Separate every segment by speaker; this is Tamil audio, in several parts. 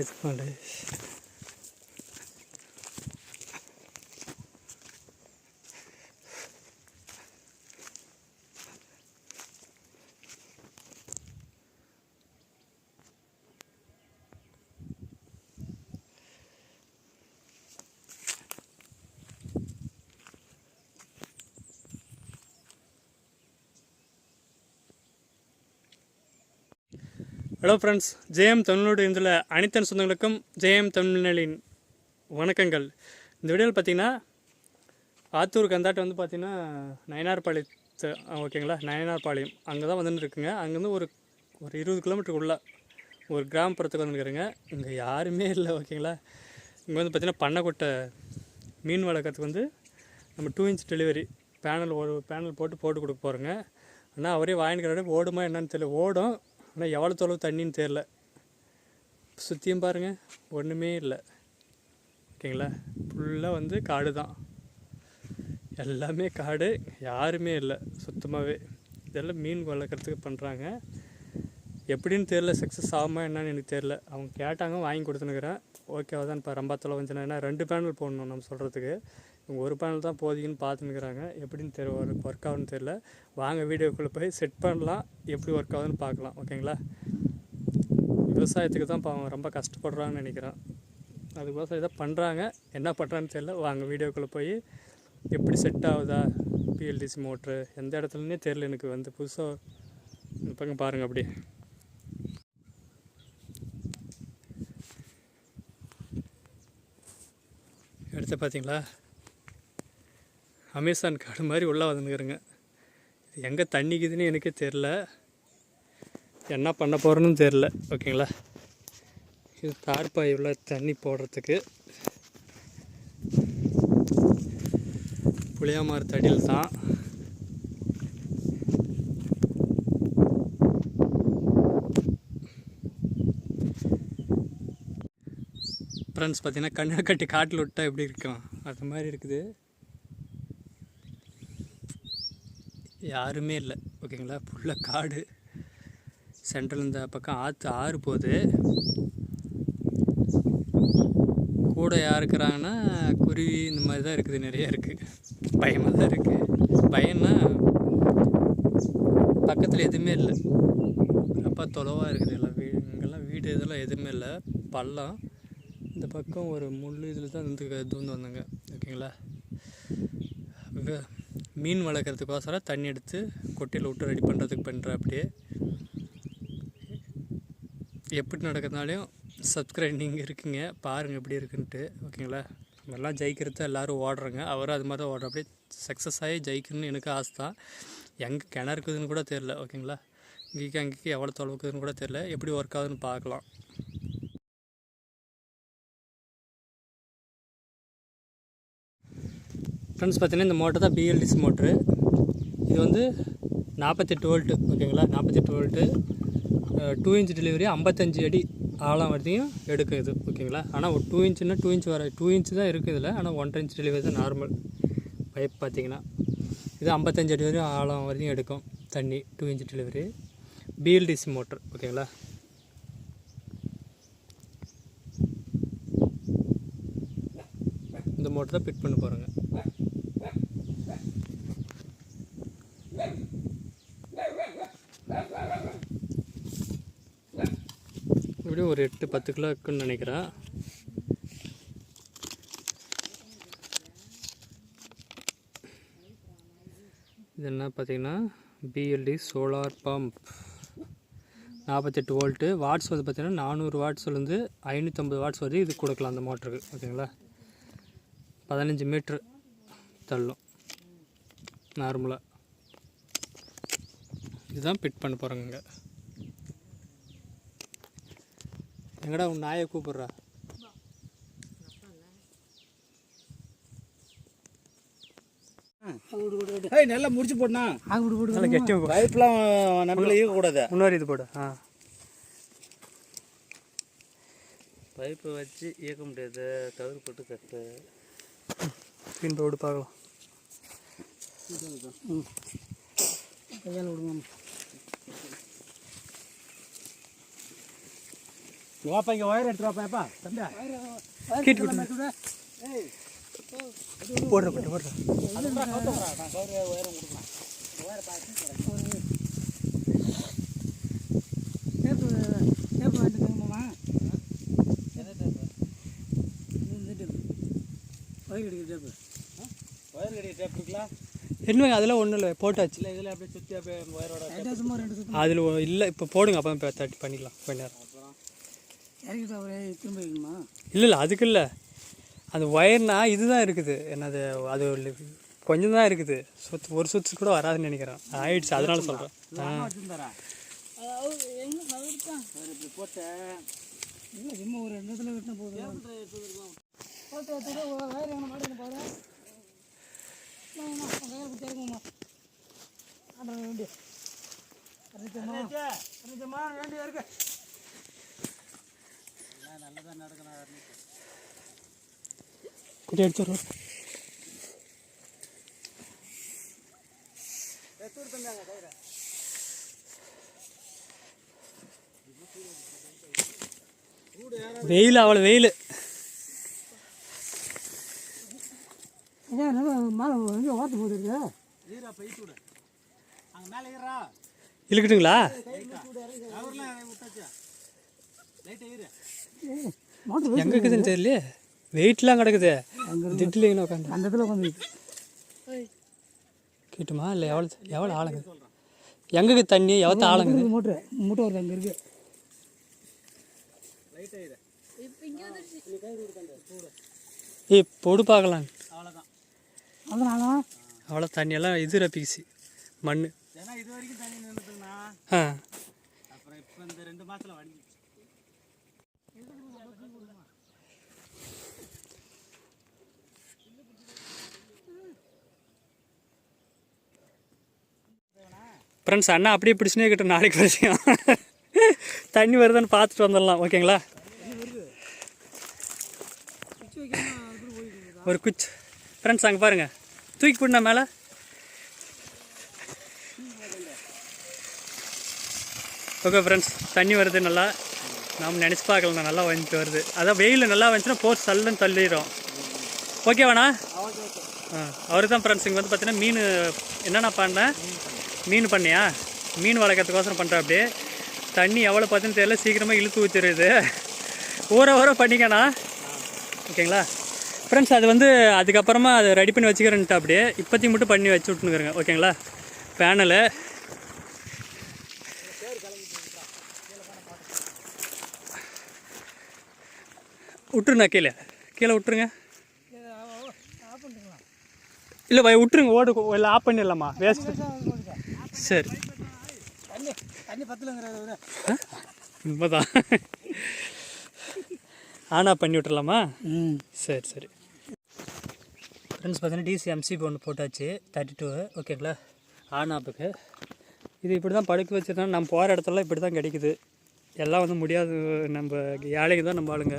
Speaker 1: இது பண்ணு. ஹலோ ஃப்ரெண்ட்ஸ், ஜெயம் தமிழ்நாடு இருந்துள்ள அனைத்து சொந்தங்களுக்கும் ஜெயம் தமிழ்நாளின் வணக்கங்கள். இந்த வீடியோவில் பார்த்தீங்கன்னா ஆத்தூருக்கு அந்தாட்டு வந்து பார்த்திங்கன்னா நயனார்பாளையத்து ஓகேங்களா, நயனார்பாளையம் அங்கே தான் வந்துன்னு இருக்குங்க. அங்கேருந்து ஒரு 20 கிலோமீட்டருக்குள்ளே ஒரு கிராமப்புறத்துக்கு வந்துருக்குறேங்க. இங்கே யாருமே இல்லை ஓகேங்களா. இங்கே வந்து பார்த்திங்கன்னா பண்ணைக்கொட்டை மீன் வளர்க்குறதுக்கு வந்து நம்ம 2 இன்ச் டெலிவரி பேனல் போட்டு கொடுக்க போகிறோங்க. ஆனால் அவரே வாங்கிக்கிறாரு. ஓடுமா என்னன்னு தெரியல. ஓடும், ஆனால் எவ்வளோ தொலைவு தண்ணின்னு தெரில. சுற்றியும் பாருங்கள், ஒன்றுமே இல்லை ஓகேங்களா. ஃபுல்லாக வந்து காடு தான், எல்லாமே காடு, யாருமே இல்லை சுத்தமாகவே. இதெல்லாம் மீன் வளர்க்குறதுக்கு பண்ணுறாங்க. எப்படின்னு தெரில, சக்ஸஸ் ஆகுமா என்னன்னு எனக்கு தெரில. அவங்க கேட்டாங்க, வாங்கி கொடுத்துனுக்குறேன். ஓகேவா தான். இப்போ ரொம்ப தொலை வந்துச்சுன்னா ஏன்னா 2 பேனல் போடணும் நம்ம சொல்கிறதுக்கு. இவங்க ஒரு பேனல் தான் போதிக்குன்னு பார்த்துன்னுக்குறாங்க. எப்படின்னு ஒர்க் ஆகுன்னு தெரில. வாங்க வீடியோக்குள்ளே போய் செட் பண்ணலாம், எப்படி ஒர்க் ஆகுதுன்னு பார்க்கலாம் ஓகேங்களா. விவசாயத்துக்கு தான் அவங்க ரொம்ப கஷ்டப்படுறாங்கன்னு நினைக்கிறேன். அதுக்கோசம் இதை பண்ணுறாங்க, என்ன பண்ணுறான்னு தெரில. வாங்க வீடியோக்குள்ளே போய் எப்படி செட் ஆகுதா BLDC மோட்ரு எந்த இடத்துலன்னே தெரில எனக்கு. வந்து புதுசாக இப்போ பாருங்கள். அப்படி எடுத்து பார்த்தீங்களா, அமேசான் காடு மாதிரி உள்ளே வந்துருக்குறேங்க. இது எங்கே தண்ணிக்குதுன்னு எனக்கே தெரில, என்ன பண்ண போகிறேன்னு தெரில ஓகேங்களா. இது தார்பாய் உள்ள தண்ணி போடுறதுக்கு புளியாமர தடியில் தான். ஃப்ரெண்ட்ஸ் பார்த்தீங்கன்னா கண்ணை கட்டி காட்டில் விட்டால் எப்படி இருக்கும் அது மாதிரி இருக்குது. யாருமே இல்லை ஓகேங்களா. ஃபுல்லாக காடு. சென்ட்ரல் இந்த பக்கம் ஆறு போகுது. கூட யார் இருக்கிறாங்கன்னா குருவி இந்த மாதிரி தான் இருக்குது, நிறையா இருக்குது. பயமாக தான் இருக்குது. பயம்னா பக்கத்தில் எதுவுமே இல்லை, ரொம்ப தொலைவாக இருக்குது. எல்லாம் இங்கெல்லாம் வீடு இதெல்லாம் எதுவுமே இல்லை, பள்ளம். இந்த பக்கம் ஒரு முள் இதில் தான் தூந்து வந்தாங்க ஓகேங்களா. மீன் வளர்க்குறதுக்கோசரம் தண்ணி எடுத்து கொட்டையில் விட்டு ரெடி பண்ணுறதுக்கு பண்ணுறேன். அப்படியே எப்படி நடக்கிறதுனாலையும் சப்ஸ்கிரைப் நீங்கள் இருக்குங்க, பாருங்கள் எப்படி இருக்குன்ட்டு ஓகேங்களா. நம்மெல்லாம் ஜெயிக்கிறது எல்லோரும் ஓடுறோங்க, அவரும் அது மாதிரி தான் ஓடுற. அப்படியே சக்ஸஸ் ஆகி ஜெயிக்கணும்னு எனக்கு ஆசை தான். எங்கே கிணறு இருக்குதுன்னு கூட தெரில ஓகேங்களா. அங்கேக்கு எவ்வளோ தொலைவுக்குதுன்னு கூட தெரில. எப்படி ஒர்க் ஆகுதுன்னு பார்க்கலாம். ஃப்ரெண்ட்ஸ் பார்த்தீங்கன்னா இந்த மோட்டர் தான் BLDC மோட்ரு. இது வந்து 48 வோல்ட்டு ஓகேங்களா. 48 வோல்ட்டு 2 இன்ச் டெலிவரி, 55 அடி ஆழம் வரையும் எடுக்கும் இது ஓகேங்களா. ஆனால் ஒரு 2 இன்ச்சுன்னா 2 இன்ச் வர 2 இன்ச்சு தான் இருக்குது இதில். ஆனால் 1.5 இன்ச் டெலிவரி தான் நார்மல் பைப் பார்த்தீங்கன்னா. இது 55 அடி வரையும் ஆழம் வரையும் எடுக்கும் தண்ணி. 2 இன்ச் டெலிவரி BLDC மோட்ரு ஓகேங்களா. இந்த மோட்டர் தான் ஃபிட் பண்ண போகிறோங்க. இப்படியும் ஒரு 8-10 கிலோ இருக்குன்னு நினைக்கிறேன். இது என்ன பார்த்தீங்கன்னா BLDC solar pump 48 volt. Watts வந்து பார்த்திங்கன்னா 400 வாட்ஸ்லேருந்து 550 வாட்ஸ் வரையும் இது கொடுக்கலாம் அந்த மோட்டருக்கு ஓகேங்களா. 15 மீட்ரு தள்ளும் நார்மலாக. இதுதான் ஃபிட் பண்ண போகிறோங்க. எங்கடா உன் நாயை கூப்பிட்றா?
Speaker 2: ஏய் நல்லா முடிச்சு போடுனா
Speaker 1: நல்லா கெட்டி
Speaker 2: பைப்லாம் நம்மள ஈக கூடாது
Speaker 1: இன்னொரு இது போடு
Speaker 2: பைப்பை வச்சு இயக்க முடியாது கவுரு போட்டு கட்டு
Speaker 1: பின் போடு பார்க்கலாம்
Speaker 3: கையால் விடுங்க
Speaker 2: வாப்பா இங்கே ஒயர் எடுத்து வாப்பாப்பா தம்பி
Speaker 1: கீட்டு விட்டு போடுற போட்டு போடுற
Speaker 2: நான் கவுரு ஒயரம் கொடுக்கலாம் ஒயரை பார்த்து
Speaker 3: டேப்பு டேப்பு வாங்கிட்டுமாமா
Speaker 2: எந்த டேப்பு
Speaker 3: இந்த டேப்பு ஒயர் கடிக்கிற டேப்பு
Speaker 2: ஒயர் கடிக்கிற டேப் இருக்குல்ல
Speaker 1: என்னங்க அதெல்லாம் ஒன்றும் இல்லை போட்டாச்சு
Speaker 2: இல்லை இதில் அப்படியே சுற்றி அப்படியே ஒயரோட
Speaker 3: சும்மா 2 சுத்தம்
Speaker 1: அதில் இல்லை இப்போ போடுங்க அப்போ இப்போ தட்டி பண்ணிக்கலாம் கொஞ்ச நேரம்
Speaker 3: இறக்கிட்டு அவரே திரும்ப வைக்கணுமா
Speaker 1: இல்லை அதுக்கு இல்லை அந்த ஒயர்னா இதுதான் இருக்குது என்னது அது கொஞ்சம் தான் இருக்குது ஒரு சுவிட்ச் கூட வராதுன்னு நினைக்கிறேன் ஆயிடுச்சு அதனால சொல்கிறேன்
Speaker 2: வச்சுருந்தாரா இப்படி போட்டேன்
Speaker 3: இல்லை சும்மா ஒரு 2 இடத்துல விட்டுனா போதும் போட்டு வயர் எங்கே மாட்டேன்னு பாரு வயர் கொடுத்து இறங்குமா வேண்டிய வேண்டிய இருக்கு
Speaker 2: நல்லதாக நடக்கணும்
Speaker 1: குட்டி அடிச்சிடுறோம் வெயில் அவ்வளோ வெயில்
Speaker 3: மேலே வந்து ஓட்டு போட்டுருக்கு
Speaker 2: ஈரா பைத்து விடு அங்கே மேலே ஈரா
Speaker 1: இழுக்கட்டுங்களா
Speaker 2: அவர்லாம் விட்டாச்சா லைட்டாக ஈரு
Speaker 3: மோட்டர்
Speaker 1: எங்கே இருக்குதுன்னு தெரியலையே வெயிட்லாம் கிடக்குது திட்டுலிங்கன்னு உட்காந்து
Speaker 3: அந்த இடத்துல உட்காந்து
Speaker 1: கிட்டுமா இல்லை எவ்வளோ ஆளுங்க எங்கே தண்ணி எவ்வளோ ஆளுங்க
Speaker 3: மோட்ரு மூட்டை வருது அங்கே இருக்கு
Speaker 2: லைட்டாக ஈரு
Speaker 1: ஏய் பொடு பார்க்கலாம்
Speaker 2: அவ்வளோதான்
Speaker 3: அதனால
Speaker 1: அவ்வளோ தண்ணியெல்லாம் இது ரப்பிக்குச்சு மண்
Speaker 2: ஏன்னா இது வரைக்கும் தண்ணி நின்றுட்டுங்கண்ணா அப்புறம் இப்போ இந்த 2 மாதத்தில் வடிஞ்சிச்சு
Speaker 1: ஃப்ரெண்ட்ஸ் அண்ணா அப்படியே பிடிச்சுனே கிட்ட நாளைக்கு வரைக்கும் தண்ணி வருதான்னு பார்த்துட்டு வந்துடலாம் ஓகேங்களா ஒரு குச் ஃப்ரெண்ட்ஸ் அங்கே பாருங்கள் தூக்கி போடுண்ணா மேலே ஓகே ஃப்ரெண்ட்ஸ் தண்ணி வருது நல்லா நாம் நினச்சி பார்க்கலாம் நல்லா வந்துட்டு வருது அதான் வெயில் நல்லா வந்துச்சுன்னா போட்டு தள்ளுன்னு தள்ளிடும் ஓகேவாண்ணா அவரு தான் ஃப்ரெண்ட்ஸ் இங்கே வந்து பார்த்தீங்கன்னா மீன் என்னென்ன பண்ணேன் மீன் பண்ணியா மீன் வளர்க்குறதுக்கோசரம் பண்ணுறேன் அப்படியே தண்ணி எவ்வளோ பார்த்துன்னு தெரியல சீக்கிரமாக இழுத்து ஊற்றிடுது ஊற பண்ணிக்கண்ணா ஓகேங்களா ஃப்ரெண்ட்ஸ் அது வந்து அதுக்கப்புறமா அதை ரெடி பண்ணி வச்சுக்கிறேன்ட்டு அப்படியே இப்போதைக்கு மட்டும் பண்ணி வச்சு விட்டுனுக்குறேங்க ஓகேங்களா பேனலு விட்டுருண்ணா கீழே விட்டுருங்க இல்லை விட்டுருங்க ஓடு இல்லை ஆஃப் பண்ணிடலாமா வேஸ்ட்டு சரி
Speaker 3: தண்ணி பத்தலங்கிறாரு
Speaker 1: உண்மைதான் ஆனா பண்ணி விட்டுறலாமா சரி ஃப்ரெண்ட்ஸ் பார்த்தீங்கன்னா டிசி எம்சிபி ஒன்று போட்டாச்சு 32 ஓகேங்களா ஆன் ஆப்புக்கு இது இப்படி தான் படுக்க வச்சுருந்தா நம்ம போகிற இடத்துலலாம் இப்படி தான் கிடைக்குது எல்லாம் வந்து முடியாது நம்ம ஏழைக்கு தான் நம்ம ஆளுங்க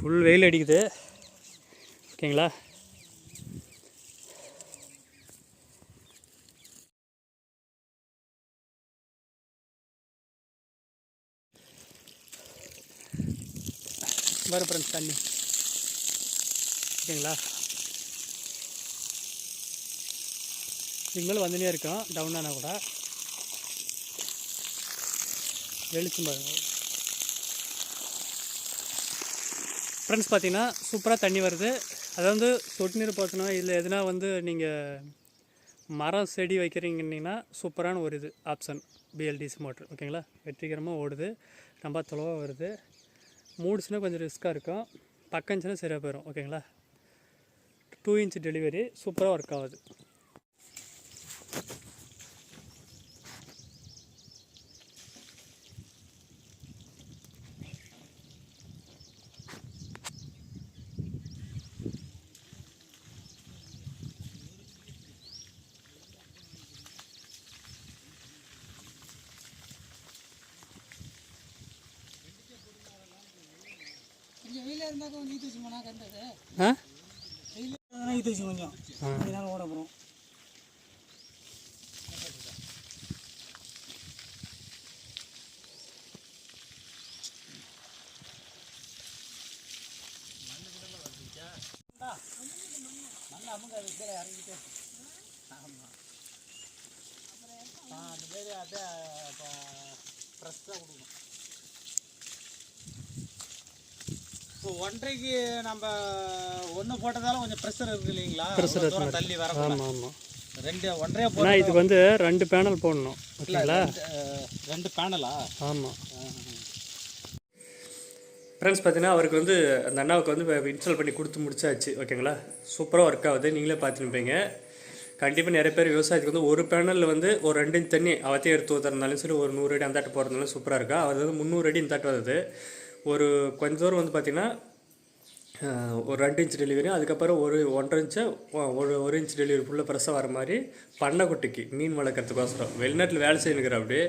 Speaker 1: ஃபுல் வெயில் அடிக்குது ஓகேங்களா வர ஃப்ரெண்ட்ஸ் தண்ணி ஓகேங்களா இதுக்கு மேலே வந்துனே இருக்கும் டவுன் ஆனால் கூட வெளிச்சம் பாருங்க ஃப்ரெண்ட்ஸ் பார்த்தீங்கன்னா சூப்பராக தண்ணி வருது அதாவது சொட்டு நீர் பாய்ச்சணும் இல்லை எதுனா வந்து நீங்கள் மரம் செடி வைக்கிறீங்கன்னா சூப்பரான ஒரு இது ஆப்ஷன் BLDC மோட்ரு ஓகேங்களா வெற்றிகரமாக ஓடுது ரொம்ப தொலைவாக வருது மூடுச்சுன்னா கொஞ்சம் ரிஸ்க்காக இருக்கும் பக்கஞ்சுன்னா சரியாக போயிடும் ஓகேங்களா 2 இன்ச் டெலிவரி சூப்பராக ஒர்க் ஆகுது
Speaker 3: இருந்தாக்க கொஞ்சம் ஈத்து வச்சு போனா கண்டது
Speaker 1: ஆ
Speaker 3: வெயில் ஈத்து வச்சு கொஞ்சம் கொஞ்ச நேரம் ஓட போகிறோம்.
Speaker 2: நல்லா அமுங்க அது கீழே இறங்கிட்டு. ஆமாம் அந்த மாரி அப்படியே ஃப்ரெஷ்ஷாக கொடுக்கணும். இப்போ 1.5க்கு நம்ம ஒன்று போட்டதால கொஞ்சம் ப்ரெஷர் இருக்குது இல்லைங்களா? தூரம் தள்ளி வர.
Speaker 1: ஆமாம் ஆமாம்.
Speaker 2: 1.5
Speaker 1: போனால் இதுக்கு வந்து 2 பேனல் போடணும். ஓகேங்களா?
Speaker 2: 2 பேனலா?
Speaker 1: ஆமாம். ஃப்ரெண்ட்ஸ் பார்த்தீங்கன்னா அவருக்கு வந்து அந்த அண்ணாவுக்கு வந்து இன்ஸ்டால் பண்ணி கொடுத்து முடிச்சாச்சு. ஓகேங்களா? சூப்பராக ஒர்க் ஆகுது. நீங்களே பார்த்துருப்பீங்க. கண்டிப்பாக நிறைய பேர் விவசாயத்துக்கு வந்து ஒரு பேனலில் வந்து ஒரு 2 இன்ச் தண்ணி அவத்தையும் எடுத்து ஊற்றுறதுனாலும் சரி, ஒரு 100 அடி அந்தாட்டு போகிறதுனாலும் சூப்பராக இருக்கா. அது வந்து 300 அடி இந்தாட்டு வருது. ஒரு கொஞ்சம் தூரம் வந்து பார்த்திங்கன்னா ஒரு 2 இன்ச் டெலிவரி, அதுக்கப்புறம் ஒரு 1.5 இன்ச்சு ஒரு இன்ச் டெலிவரி ஃபுல்லாக ஃப்ரெஷ்ஷாக வர மாதிரி பண்ணைக்குட்டிக்கு மீன் வளர்க்குறதுக்கோசரம் வெளிநாட்டில் வேலை செய்யணுங்கிற அப்படியே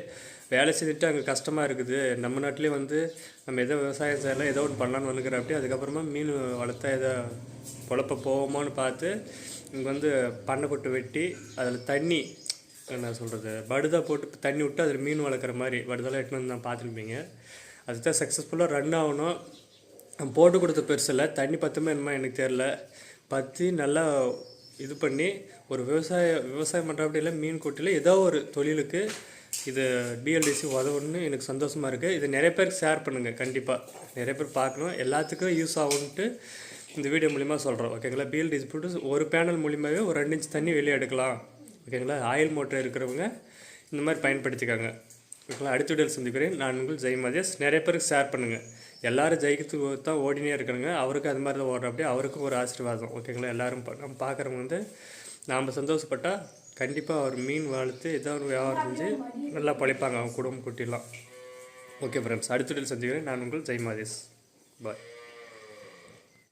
Speaker 1: வேலை செஞ்சுட்டு அங்கே கஷ்டமாக இருக்குது. நம்ம நாட்டிலே வந்து நம்ம எதோ விவசாயம் செய்யலாம், ஏதோ ஒன்று பண்ணலான்னு வந்துக்கிற அப்படி. அதுக்கப்புறமா மீன் வளர்த்தா எதோ பொழப்ப போவோமான்னு பார்த்து இங்கே வந்து பண்ணைக்குட்டை வெட்டி அதில் தண்ணி என்ன சொல்கிறது படுதா போட்டு தண்ணி விட்டு அதில் மீன் வளர்க்குற மாதிரி படுதெல்லாம் எட்டுன்னு வந்து நான் பார்த்துருப்பீங்க. அதுதான் சக்ஸஸ்ஃபுல்லாக ரன் ஆகணும். போட்டு கொடுத்த பெருசில் தண்ணி பத்துமே என்னமோ எனக்கு தெரில, பற்றி நல்லா இது பண்ணி ஒரு விவசாயம் பண்ணுற அப்படி இல்லை மீன் கொட்டியில் ஏதோ ஒரு தொழிலுக்கு இது பிஎல்டிசி உதவுன்னு எனக்கு சந்தோஷமாக இருக்குது. இது நிறைய பேருக்கு ஷேர் பண்ணுங்கள். கண்டிப்பாக நிறைய பேர் பார்க்கணும், எல்லாத்துக்கும் யூஸ் ஆகுன்ட்டு இந்த வீடியோ மூலிமா சொல்கிறோம். ஓகேங்களா? பிஎல்டிசி போட்டு ஒரு பேனல் மூலிமாவே ஒரு 2 இன்ச் தண்ணி வெளியே எடுக்கலாம். ஓகேங்களா? ஆயில் மோட்டர் இருக்கிறவங்க இந்த மாதிரி பயன்படுத்திக்காங்க. ஓகேங்களா? அடுத்த வீடியோவில் சந்திக்கிறேன். நான் உங்கள் ஜெயமதேஷ். நிறைய பேருக்கு ஷேர் பண்ணுங்கள். எல்லோரும் ஜெயிக்கிறதுக்கு தான் ஓடினே இருக்கணுங்க. அவருக்கு அது மாதிரி தான் ஓடுற அப்படியே அவருக்கும் ஒரு ஆசீர்வாதம். ஓகேங்களா? எல்லோரும் நம்ம பார்க்குறவங்க வந்து நாம் சந்தோஷப்பட்டால் கண்டிப்பாக அவர் மீன் வளர்த்து ஏதோ ஒரு வியாபாரம் செஞ்சு நல்லா பழைப்பாங்க அவங்க குடும்பம் குட்டிலாம். ஓகே ஃப்ரெண்ட்ஸ், அடுத்த வீடியோவில் சந்திக்கிறேன். நான் உங்கள் ஜெயமதேஷ். பாய்.